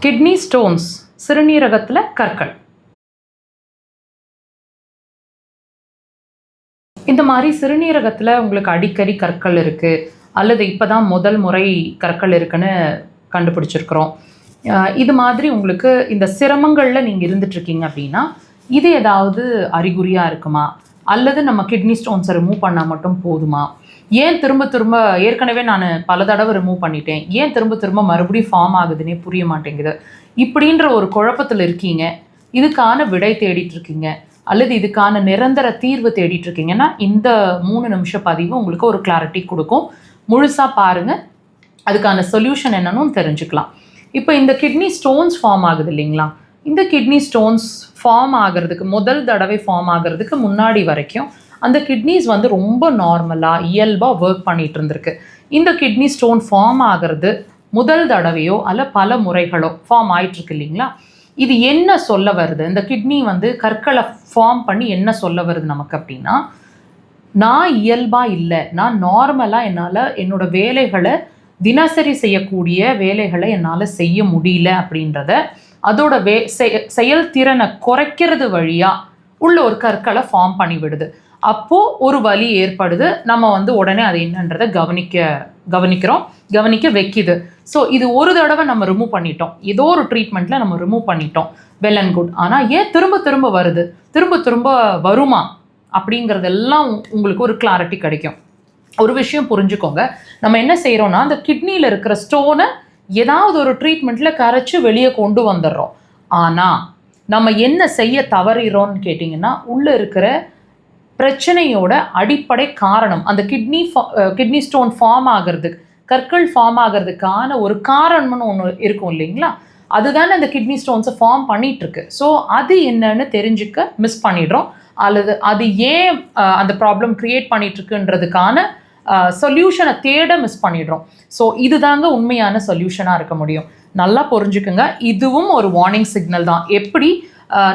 Kidney stones, சிறுநீரகத்தில் கற்கள். இந்த மாதிரி சிறுநீரகத்தில் உங்களுக்கு அடிக்கடி கற்கள் இருக்குது, அல்லது இப்போ தான் முதல் முறை கற்கள் இருக்குன்னு கண்டுபிடிச்சிருக்கிறோம். இது மாதிரி உங்களுக்கு இந்த சிரமங்களில் நீங்கள் இருந்துகிட்ருக்கீங்க அப்படின்னா, இது ஏதாவது அறிகுறியாக இருக்குமா, அல்லது நம்ம கிட்னி ஸ்டோன்ஸை ரிமூவ் பண்ணால் மட்டும் போதுமா, ஏன் திரும்ப திரும்ப ஏற்கனவே நான் பல தடவை ரிமூவ் பண்ணிட்டேன், ஏன் திரும்ப திரும்ப மறுபடியும் ஃபார்ம் ஆகுதுன்னே புரிய மாட்டேங்குது, இப்படின்ற ஒரு குழப்பத்தில் இருக்கீங்க, இதுக்கான விடை தேடிட்டுருக்கீங்க, அல்லது இதுக்கான நிரந்தர தீர்வு தேடிட்டுருக்கீங்கன்னா இந்த 3 நிமிஷ பதிவு உங்களுக்கு ஒரு கிளாரிட்டி கொடுக்கும். முழுசாக பாருங்கள், அதுக்கான சொல்யூஷன் என்னன்னு தெரிஞ்சுக்கலாம். இப்போ இந்த கிட்னி ஸ்டோன்ஸ் ஃபார்ம் ஆகுது இல்லைங்களா, இந்த கிட்னி ஸ்டோன்ஸ் ஃபார்ம் ஆகிறதுக்கு முதல் தடவை ஃபார்ம் ஆகிறதுக்கு முன்னாடி வரைக்கும் அந்த கிட்னிஸ் வந்து ரொம்ப நார்மலாக இயல்பாக ஒர்க் பண்ணிகிட்டு இருந்திருக்கு. இந்த கிட்னி ஸ்டோன் ஃபார்ம் ஆகிறது முதல் தடவையோ அல்ல பல முறைகளோ ஃபார்ம் ஆகிட்டுருக்கு இல்லைங்களா, இது என்ன சொல்ல வருது, இந்த கிட்னி வந்து கற்களை ஃபார்ம் பண்ணி என்ன சொல்ல வருது நமக்கு அப்படின்னா, நான் இயல்பாக இல்லை, நான் நார்மலாக என்னால் என்னோடய வேலைகளை தினசரி செய்யக்கூடிய வேலைகளை என்னால் செய்ய முடியல அப்படின்றத அதோட செயல்திறனை குறைக்கிறது வழியாக உள்ள ஒரு கற்களை ஃபார்ம் பண்ணி விடுது. அப்போது ஒரு வலி ஏற்படுது, நம்ம வந்து உடனே அது என்னன்றதை கவனிக்க வைக்கிது. ஸோ இது ஒரு தடவை நம்ம ரிமூவ் பண்ணிட்டோம், ஏதோ ஒரு ட்ரீட்மெண்ட்டில் நம்ம ரிமூவ் பண்ணிட்டோம், வெல் அண்ட் குட். ஆனால் ஏன் திரும்ப திரும்ப வருது, திரும்ப திரும்ப வருமா அப்படிங்கிறதெல்லாம் உங்களுக்கு ஒரு கிளாரிட்டி கிடைக்கும். ஒரு விஷயம் புரிஞ்சுக்கோங்க, நம்ம என்ன செய்கிறோன்னா அந்த கிட்னியில் இருக்கிற ஸ்டோனை ஏதாவது ஒரு ட்ரீட்மெண்ட்டில் கரைச்சி வெளியே கொண்டு வந்துடுறோம். ஆனால் நம்ம என்ன செய்ய தவறுகிறோன்னு கேட்டிங்கன்னா, உள்ளே இருக்கிற பிரச்சனையோட அடிப்படை காரணம், அந்த கிட்னி ஸ்டோன் ஃபார்ம் ஆகிறதுக்கு, கற்கள் ஃபார்ம் ஆகிறதுக்கான ஒரு காரணம்னு ஒன்று இருக்கும் இல்லைங்களா, அதுதானே அந்த கிட்னி ஸ்டோன்ஸை ஃபார்ம் பண்ணிகிட்ருக்கு. ஸோ அது என்னன்னு தெரிஞ்சுக்க மிஸ் பண்ணிடுறோம், அல்லது அது ஏன் அந்த ப்ராப்ளம் க்ரியேட் பண்ணிகிட்ருக்குன்றதுக்கான சொல்யூஷனை தேட மிஸ் பண்ணிடுறோம். ஸோ இதுதாங்க உண்மையான சொல்யூஷனாக இருக்க முடியும். நல்லா புரிஞ்சுக்குங்க, இதுவும் ஒரு வார்னிங் சிக்னல் தான். எப்படி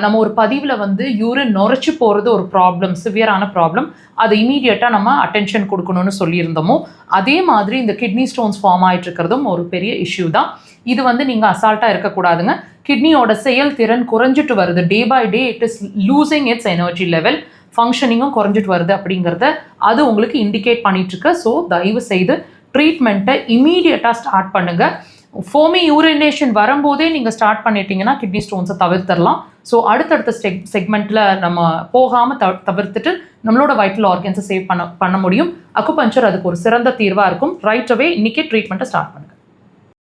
நம்ம ஒரு பதிவில் வந்து யூரின் நுரைச்சி போகிறது ஒரு ப்ராப்ளம், சிவியரான ப்ராப்ளம், அதை இமீடியட்டாக நம்ம அட்டென்ஷன் கொடுக்கணும்னு சொல்லியிருந்தோமோ, அதே மாதிரி இந்த கிட்னி ஸ்டோன்ஸ் ஃபார்ம் ஆகிட்டு இருக்கிறதும் ஒரு பெரிய இஷ்யூ தான். இது வந்து நீங்கள் அசால்ட்டாக இருக்கக்கூடாதுங்க. கிட்னியோட செயல்திறன் குறைஞ்சிட்டு வருது, day by day it is losing its energy level, ஃபங்க்ஷனிங்கும் குறைஞ்சிட்டு வருது அப்படிங்கிறத அது உங்களுக்கு இண்டிகேட் பண்ணிகிட்ருக்கு. ஸோ தயவு செய்து ட்ரீட்மெண்ட்டை இமீடியட்டாக ஸ்டார்ட் பண்ணுங்கள். ஃபோமி யூரினேஷன் வரும்போதே நீங்கள் ஸ்டார்ட் பண்ணிட்டீங்கன்னா கிட்னி ஸ்டோன்ஸை தவிர்த்துடலாம். ஸோ அடுத்தடுத்த செக்மெண்ட்டில் நம்ம போகாமல் தவிர்த்துட்டு நம்மளோட வைட்டல் ஆர்கன்ஸை சேவ் பண்ண முடியும். அக்குபஞ்சர் அதுக்கு ஒரு சிறந்த தீர்வாக இருக்கும். ரைட் அவே இன்றைக்கே ட்ரீட்மெண்ட்டை ஸ்டார்ட் பண்ணுங்கள்.